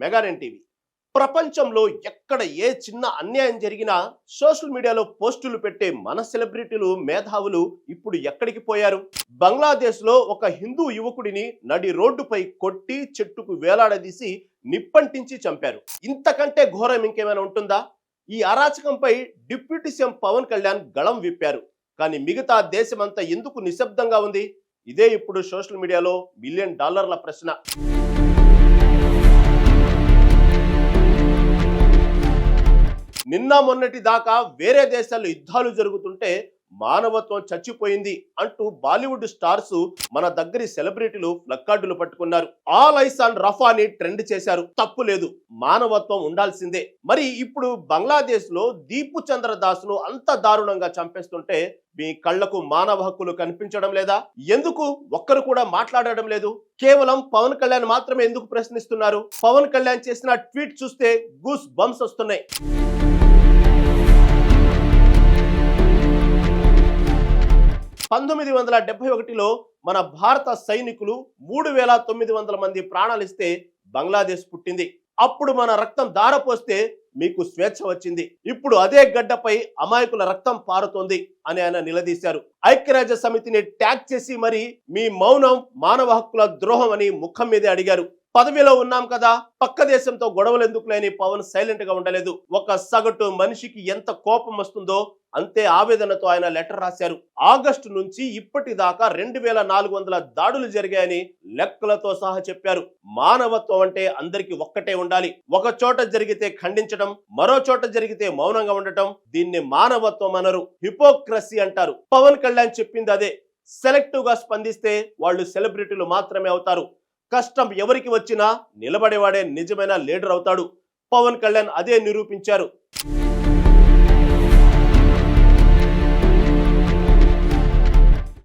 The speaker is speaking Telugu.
మెగానెన్ టీవీ. ప్రపంచంలో ఎక్కడ ఏ చిన్న అన్యాయం జరిగినా సోషల్ మీడియాలో పోస్టులు పెట్టే మన సెలబ్రిటీలు మేధావులు ఇప్పుడు ఎక్కడికి పోయారు? బంగ్లాదేశ్ లో ఒక హిందూ యువకుడిని నడి రోడ్డుపై కొట్టి చెట్టుకు వేలాడదీసి నిప్పంటించి చంపారు. ఇంతకంటే ఘోరం ఇంకేమైనా ఉంటుందా? ఈ అరాచకంపై డిప్యూటీ సీఎం పవన్ కళ్యాణ్ గళం విప్పారు. కానీ మిగతా దేశమంతా ఎందుకు నిశ్శబ్దంగా ఉంది? ఇదే ఇప్పుడు సోషల్ మీడియాలో $1 మిలియన్ ప్రశ్న. నిన్న మొన్నటి దాకా వేరే దేశాల్లో యుద్ధాలు జరుగుతుంటే మానవత్వం చచ్చిపోయింది అంటూ బాలీవుడ్ స్టార్స్ మన దగ్గరి సెలబ్రిటీలు ప్లక్కార్డులు పట్టుకున్నారు. ఆల్ ఐస్ ఆన్ రఫాని ట్రెండ్ చేశారు. తప్పు లేదు, మానవత్వం ఉండాల్సిందే. మరి ఇప్పుడు బంగ్లాదేశ్ లో దీపు చంద్ర దాస్ ను అంత దారుణంగా చంపేస్తుంటే మీ కళ్లకు మానవ హక్కులు కనిపించడం లేదా? ఎందుకు ఒక్కరు కూడా మాట్లాడడం లేదు? కేవలం పవన్ కళ్యాణ్ మాత్రమే ఎందుకు ప్రశ్నిస్తున్నారు? పవన్ కళ్యాణ్ చేసిన ట్వీట్ చూస్తే గూస్ బంప్స్ వస్తున్నాయి. 1971లో మన భారత సైనికులు 3900 మంది ప్రాణాలిస్తే బంగ్లాదేశ్ పుట్టింది. అప్పుడు మన రక్తం దారపోస్తే మీకు స్వేచ్ఛ వచ్చింది. ఇప్పుడు అదే గడ్డపై అమాయకుల రక్తం పారుతోంది అని ఆయన నిలదీశారు. ఐక్యరాజ్య సమితిని ట్యాగ్ చేసి మరి మీ మౌనం మానవ హక్కుల ద్రోహం అని ముఖం మీదే అడిగారు. పదవిలో ఉన్నాం కదా, పక్క దేశంతో గొడవలు ఎందుకు లేని పవన్ సైలెంట్ గా ఉండలేదు. ఒక సగటు మనిషికి ఎంత కోపం వస్తుందో అంతే ఆవేదనతో ఆయన లెటర్ రాశారు. ఆగస్టు నుంచి ఇప్పటిదాకా 2400 దాడులు జరిగాయని లెక్కలతో సహా చెప్పారు. మానవత్వం అంటే అందరికి ఒక్కటే ఉండాలి. ఒక చోట జరిగితే ఖండించడం, మరో చోట జరిగితే మౌనంగా ఉండటం, దీన్ని మానవత్వం అనరు, హిపోక్రసీ అంటారు. పవన్ కళ్యాణ్ చెప్పింది అదే. సెలెక్టివ్ గా స్పందిస్తే వాళ్ళు సెలబ్రిటీలు మాత్రమే అవుతారు. కష్టం ఎవరికి వచ్చినా నిలబడేవాడే నిజమైన లీడర్ అవుతాడు. పవన్ కళ్యాణ్ అదే నిరూపించారు.